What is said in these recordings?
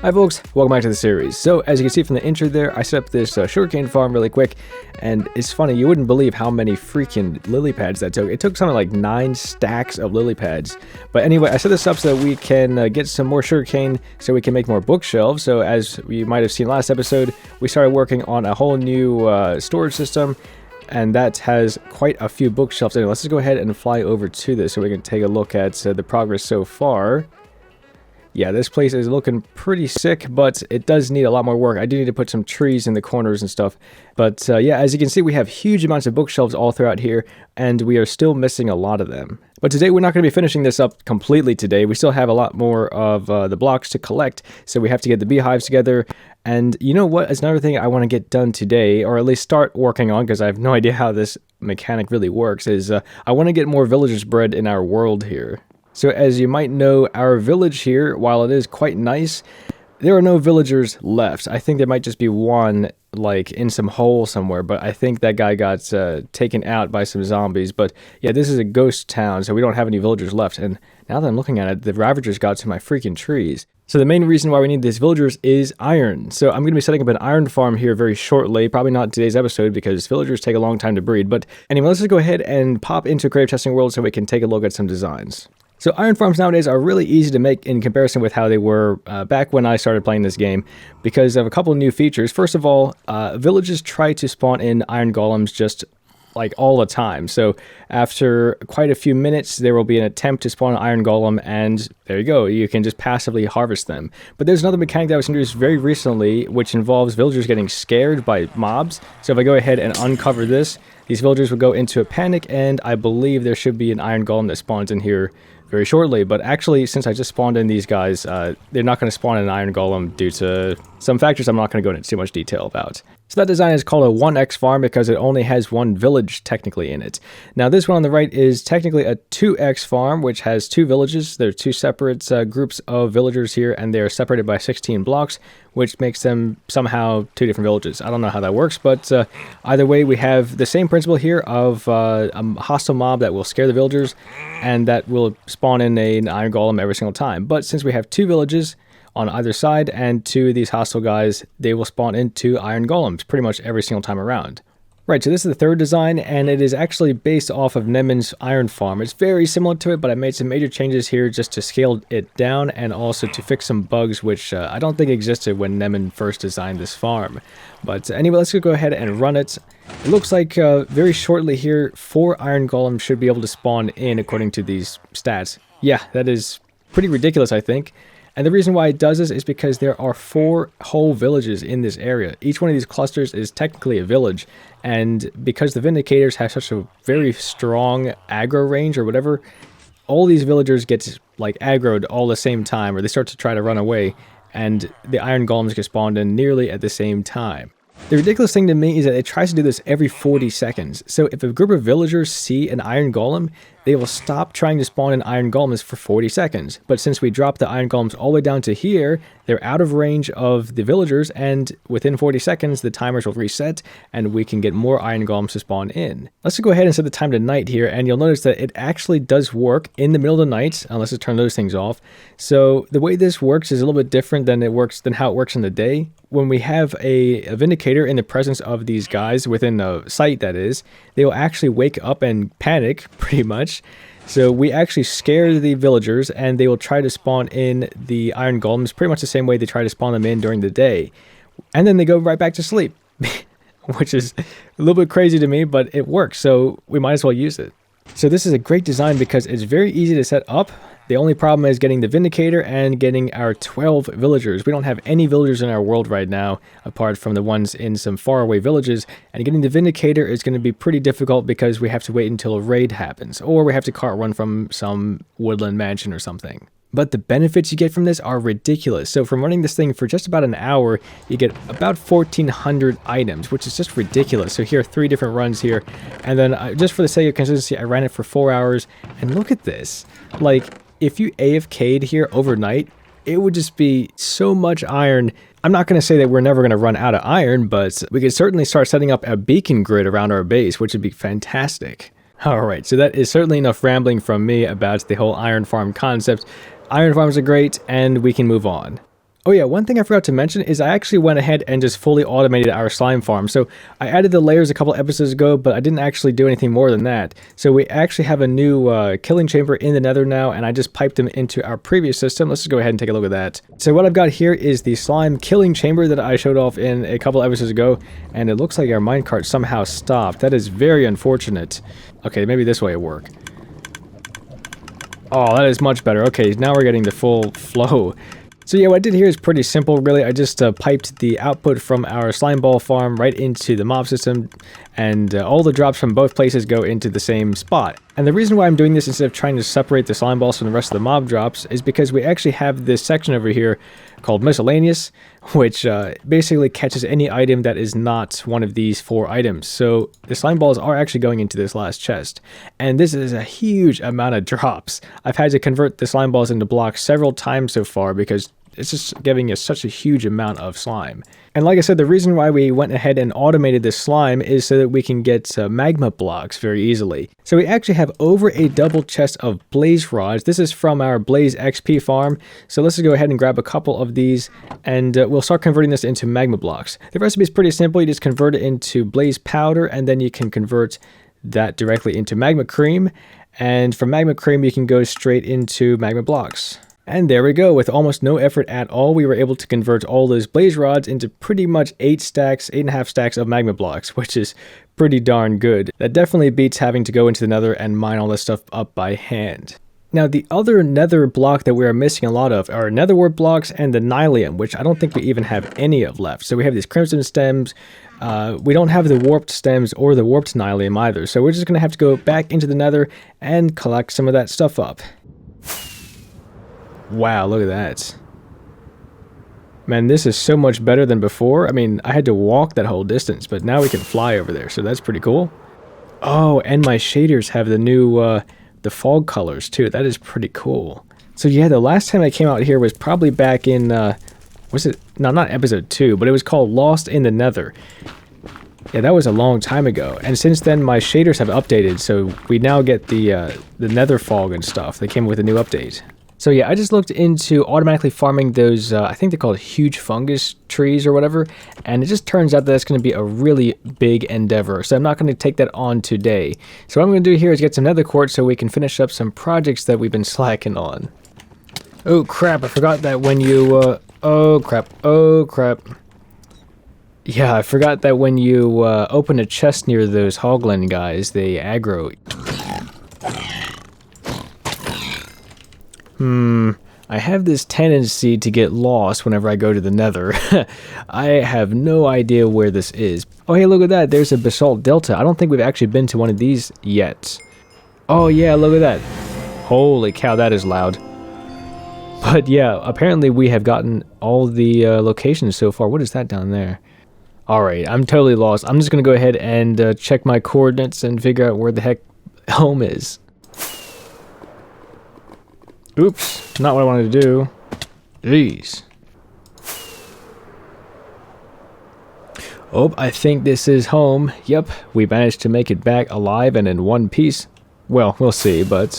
Hi folks, welcome back to the series. So as you can see from the intro there, I set up this sugarcane farm really quick, and it's funny, you wouldn't believe how many freaking lily pads that took. It took something like 9 stacks of lily pads. But anyway, I set this up so that we can get some more sugarcane so we can make more bookshelves. So as you might have seen last episode, we started working on a whole new storage system, and that has quite a few bookshelves. Anyway, let's just go ahead and fly over to this so we can take a look at the progress so far. Yeah, this place is looking pretty sick, but it does need a lot more work. I do need to put some trees in the corners and stuff. But yeah, as you can see, we have huge amounts of bookshelves all throughout here, and we are still missing a lot of them. But today, we're not going to be finishing this up completely today. We still have a lot more of the blocks to collect, so we have to get the beehives together. And you know what? It's another thing I want to get done today, or at least start working on, because I have no idea how this mechanic really works, is I want to get more villagers bred in our world here. So as you might know, our village here, while it is quite nice, there are no villagers left. I think there might just be one, like, in some hole somewhere, but I think that guy got taken out by some zombies. But yeah, this is a ghost town, so we don't have any villagers left. And now that I'm looking at it, the Ravagers got to my freaking trees. So the main reason why we need these villagers is iron. So I'm going to be setting up an iron farm here very shortly. Probably not today's episode because villagers take a long time to breed. But anyway, let's just go ahead and pop into Creative Testing World so we can take a look at some designs. So iron farms nowadays are really easy to make in comparison with how they were back when I started playing this game because of a couple of new features. First of all, villages try to spawn in iron golems just like all the time. So after quite a few minutes, there will be an attempt to spawn an iron golem, and there you go. You can just passively harvest them. But there's another mechanic that was introduced very recently, which involves villagers getting scared by mobs. So if I go ahead and uncover this, these villagers will go into a panic, and I believe there should be an iron golem that spawns in here very shortly. But actually, since I just spawned in these guys, they're not going to spawn in an iron golem due to some factors I'm not going to go into too much detail about. So that design is called a 1x farm because it only has one village technically in it. Now this one on the right is technically a 2x farm, which has 2 villages. There are 2 separate groups of villagers here, and they are separated by 16 blocks, which makes them somehow 2 different villages. I don't know how that works, but either way, we have the same principle here of a hostile mob that will scare the villagers, and that will spawn in an iron golem every single time. But since we have 2 villages on either side, and 2 of these hostile guys, they will spawn into iron golems pretty much every single time around. Right, so this is the 3rd design, and it is actually based off of Gnembon's iron farm. It's very similar to it, but I made some major changes here just to scale it down and also to fix some bugs which I don't think existed when Gnembon first designed this farm. But anyway, let's go ahead and run it. It looks like very shortly here, 4 iron golems should be able to spawn in according to these stats. Yeah, that is pretty ridiculous, I think. And the reason why it does this is because there are 4 whole villages in this area. Each one of these clusters is technically a village, and because the Vindicators have such a very strong aggro range or whatever, all these villagers get like aggroed all the same time, or they start to try to run away, and the iron golems get spawned in nearly at the same time. The ridiculous thing to me is that it tries to do this every 40 seconds. So if a group of villagers see an iron golem, they will stop trying to spawn in iron golems for 40 seconds. But since we dropped the iron golems all the way down to here, they're out of range of the villagers, and within 40 seconds, the timers will reset, and we can get more iron golems to spawn in. Let's go ahead and set the time to night here, and you'll notice that it actually does work in the middle of the night, unless I turn those things off. So the way this works is a little bit different than how it works in the day. When we have a Vindicator in the presence of these guys, within a site that is, they will actually wake up and panic, pretty much. So we actually scare the villagers, and they will try to spawn in the iron golems pretty much the same way they try to spawn them in during the day. And then they go right back to sleep, which is a little bit crazy to me, but it works, so we might as well use it. So this is a great design because it's very easy to set up. The only problem is getting the Vindicator and getting our 12 villagers. We don't have any villagers in our world right now, apart from the ones in some faraway villages. And getting the Vindicator is going to be pretty difficult because we have to wait until a raid happens, or we have to cart run from some woodland mansion or something. But the benefits you get from this are ridiculous. So from running this thing for just about an hour, you get about 1,400 items, which is just ridiculous. So here are 3 different runs here. And then just for the sake of consistency, I ran it for 4 hours. And look at this. Like, if you AFK'd here overnight, it would just be so much iron. I'm not going to say that we're never going to run out of iron, but we could certainly start setting up a beacon grid around our base, which would be fantastic. Alright, so that is certainly enough rambling from me about the whole iron farm concept. Iron farms are great, and we can move on. Oh yeah, one thing I forgot to mention is I actually went ahead and just fully automated our slime farm. So I added the layers a couple episodes ago, but I didn't actually do anything more than that. So we actually have a new killing chamber in the nether now, and I just piped them into our previous system. Let's just go ahead and take a look at that. So what I've got here is the slime killing chamber that I showed off in a couple episodes ago, and it looks like our minecart somehow stopped. That is very unfortunate. Okay, maybe this way will work. Oh, that is much better. Okay, now we're getting the full flow. So yeah, what I did here is pretty simple, really. I just piped the output from our slime ball farm right into the mob system, and all the drops from both places go into the same spot. And the reason why I'm doing this instead of trying to separate the slime balls from the rest of the mob drops is because we actually have this section over here called miscellaneous, which basically catches any item that is not one of these 4 items. So the slime balls are actually going into this last chest, and this is a huge amount of drops. I've had to convert the slime balls into blocks several times so far because it's just giving us such a huge amount of slime. And like I said, the reason why we went ahead and automated this slime is so that we can get magma blocks very easily. So we actually have over a double chest of blaze rods. This is from our blaze XP farm. So let's just go ahead and grab a couple of these, and we'll start converting this into magma blocks. The recipe is pretty simple. You just convert it into blaze powder, and then you can convert that directly into magma cream. And from magma cream, you can go straight into magma blocks. And there we go. With almost no effort at all, we were able to convert all those blaze rods into pretty much 8.5 stacks of magma blocks, which is pretty darn good. That definitely beats having to go into the nether and mine all this stuff up by hand. Now, the other nether block that we are missing a lot of are nether wart blocks and the nylium, which I don't think we even have any of left. So we have these crimson stems. We don't have the warped stems or the warped nylium either. So we're just going to have to go back into the nether and collect some of that stuff up. Wow, look at that. Man, this is so much better than before. I mean, I had to walk that whole distance, but now we can fly over there, so that's pretty cool. Oh, and my shaders have the new, the fog colors too. That is pretty cool. So yeah, the last time I came out here was probably back in, was it? No, not episode 2, but it was called Lost in the Nether. Yeah, that was a long time ago. And since then, my shaders have updated, so we now get the nether fog and stuff. They came with a new update. So yeah, I just looked into automatically farming those, I think they're called huge fungus trees or whatever, and it just turns out that that's going to be a really big endeavor, so I'm not going to take that on today. So what I'm going to do here is get some nether quartz so we can finish up some projects that we've been slacking on. Oh crap, I forgot that when you, oh crap. Yeah, I forgot that when you open a chest near those hoglin guys, they aggro. I have this tendency to get lost whenever I go to the nether. I have no idea where this is. Oh hey, look at that, there's a basalt delta. I don't think we've actually been to one of these yet. Oh yeah, look at that. Holy cow, that is loud. But yeah, apparently we have gotten all the locations so far. What is that down there? Alright, I'm totally lost. I'm just gonna go ahead and check my coordinates and figure out where the heck home is. Oops, not what I wanted to do. Jeez. Oh, I think this is home. Yep, we managed to make it back alive and in one piece. Well, we'll see, but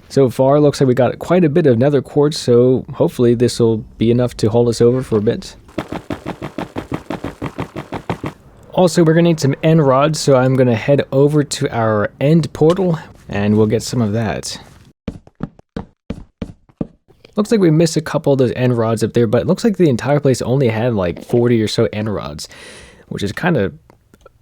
so far looks like we got quite a bit of nether quartz, so hopefully this will be enough to hold us over for a bit. Also, we're going to need some end rods, so I'm going to head over to our end portal, and we'll get some of that. Looks like we missed a couple of those end rods up there, but it looks like the entire place only had like 40 or so end rods, which is kind of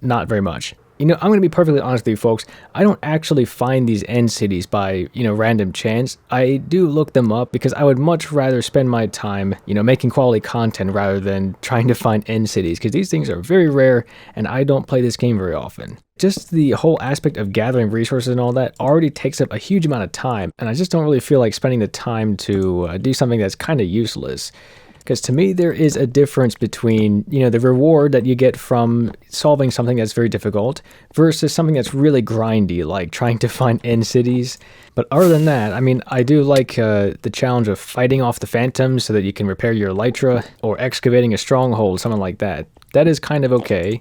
not very much. You know, I'm going to be perfectly honest with you folks, I don't actually find these end cities by, you know, random chance. I do look them up because I would much rather spend my time, you know, making quality content rather than trying to find end cities, because these things are very rare and I don't play this game very often. Just the whole aspect of gathering resources and all that already takes up a huge amount of time, and I just don't really feel like spending the time to do something that's kind of useless. Because to me, there is a difference between, you know, the reward that you get from solving something that's very difficult versus something that's really grindy, like trying to find end cities. But other than that, I mean, I do like the challenge of fighting off the phantoms so that you can repair your elytra, or excavating a stronghold, something like that. That is kind of okay.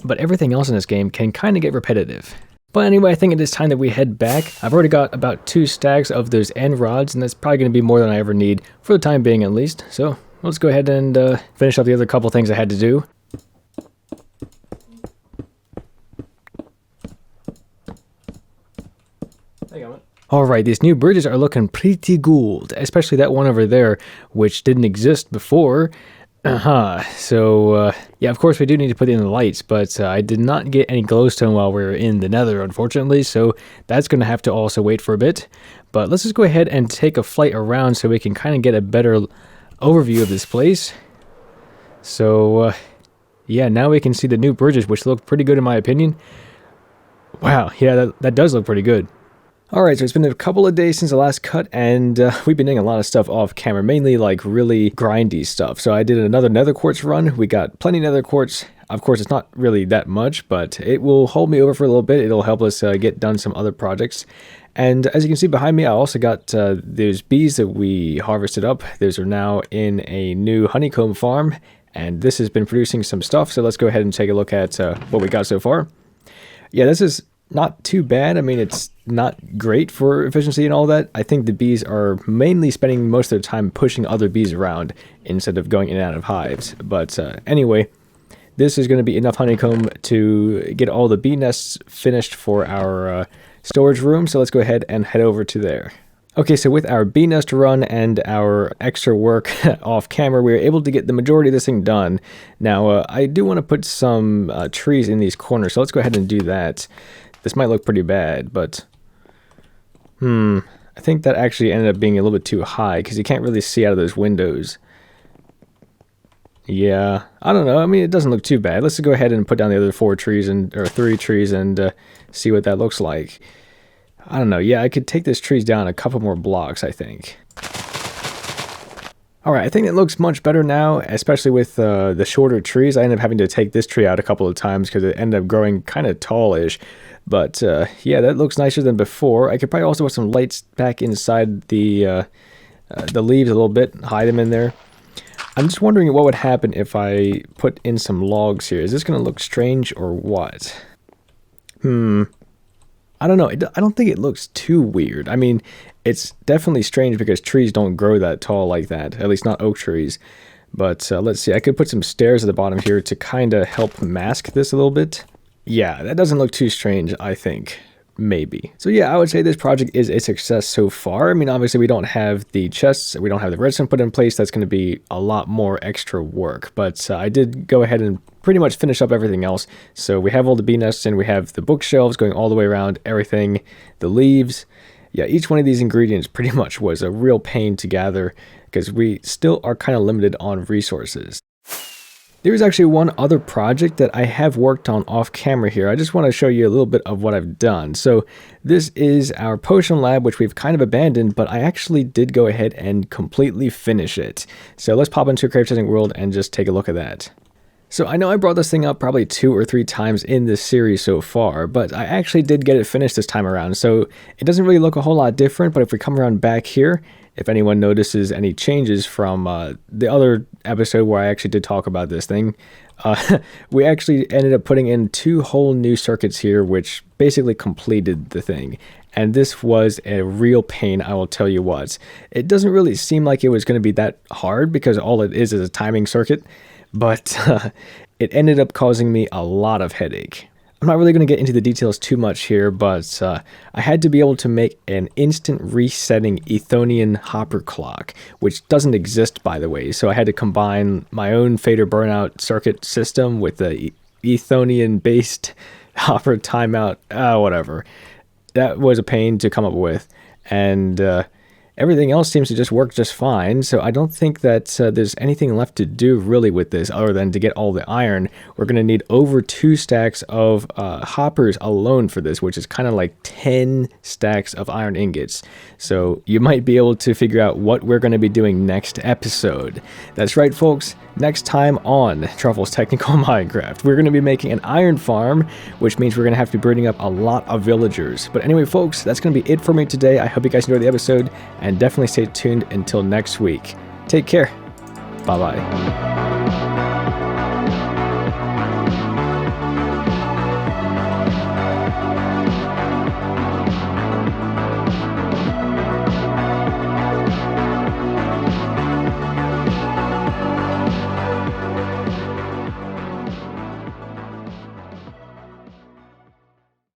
But everything else in this game can kind of get repetitive. But anyway, I think it is time that we head back. I've already got about 2 stacks of those end rods, and that's probably going to be more than I ever need, for the time being at least. So let's go ahead and finish up the other couple things I had to do. Alright, these new bridges are looking pretty good, especially that one over there, which didn't exist before. So, yeah, of course we do need to put in the lights, but I did not get any glowstone while we were in the nether, unfortunately, so that's going to have to also wait for a bit. But let's just go ahead and take a flight around so we can kind of get a better overview of this place. So, yeah, now we can see the new bridges, which look pretty good in my opinion. Wow, yeah, that does look pretty good. Alright, so it's been a couple of days since the last cut, and we've been doing a lot of stuff off camera, mainly like really grindy stuff. So I did another nether quartz run. We got plenty of nether quartz. Of course, it's not really that much, but it will hold me over for a little bit. It'll help us get done some other projects. And as you can see behind me, I also got those bees that we harvested up. Those are now in a new honeycomb farm, and this has been producing some stuff. So let's go ahead and take a look at what we got so far. Yeah, this is not too bad. I mean, it's not great for efficiency and all that. I think the bees are mainly spending most of their time pushing other bees around instead of going in and out of hives. But anyway, this is going to be enough honeycomb to get all the bee nests finished for our storage room. So let's go ahead and head over to there. Okay, so with our bee nest run and our extra work off camera, we were able to get the majority of this thing done. Now, I do want to put some trees in these corners, so let's go ahead and do that. This might look pretty bad, but I think that actually ended up being a little bit too high because you can't really see out of those windows. Yeah, I don't know. I mean, it doesn't look too bad. Let's go ahead and put down the other 4 trees or 3 trees and see what that looks like. I don't know. Yeah, I could take this trees down a couple more blocks, I think. Alright, I think it looks much better now, especially with the shorter trees. I ended up having to take this tree out a couple of times because it ended up growing kind of tallish. But yeah, that looks nicer than before. I could probably also put some lights back inside the leaves a little bit, hide them in there. I'm just wondering what would happen if I put in some logs here. Is this going to look strange or what? I don't know. I don't think it looks too weird. I mean, it's definitely strange because trees don't grow that tall like that. At least not oak trees. But let's see. I could put some stairs at the bottom here to kind of help mask this a little bit. Yeah, that doesn't look too strange, I think. Maybe. So yeah, I would say this project is a success so far. I mean, obviously we don't have the chests, we don't have the redstone put in place. That's going to be a lot more extra work. But I did go ahead and pretty much finish up everything else. So we have all the bee nests and we have the bookshelves going all the way around, everything, the leaves. Yeah, each one of these ingredients pretty much was a real pain to gather because we still are kind of limited on resources. There is actually one other project that I have worked on off camera here. I just want to show you a little bit of what I've done. So this is our potion lab, which we've kind of abandoned, but I actually did go ahead and completely finish it. So let's pop into Crave Testing World and just take a look at that. So I know I brought this thing up probably 2 or 3 times in this series so far, but I actually did get it finished this time around. So it doesn't really look a whole lot different, but if we come around back here, if anyone notices any changes from the other episode where I actually did talk about this thing, we actually ended up putting in 2 whole new circuits here, which basically completed the thing. And this was a real pain, I will tell you what. It doesn't really seem like it was going to be that hard because all it is a timing circuit, but it ended up causing me a lot of headache. I'm not really going to get into the details too much here, but I had to be able to make an instant resetting Ethonian hopper clock, which doesn't exist, by the way. So I had to combine my own fader burnout circuit system with the Ethonian-based hopper timeout, whatever. That was a pain to come up with, and everything else seems to just work just fine, so I don't think that there's anything left to do really with this other than to get all the iron. We're going to need over 2 stacks of hoppers alone for this, which is kind of like 10 stacks of iron ingots. So you might be able to figure out what we're going to be doing next episode. That's right, folks. Next time on Trufflez Technical Minecraft, we're going to be making an iron farm, which means we're going to have to be breeding up a lot of villagers. But anyway, folks, that's going to be it for me today. I hope you guys enjoyed the episode, and definitely stay tuned until next week. Take care. Bye-bye.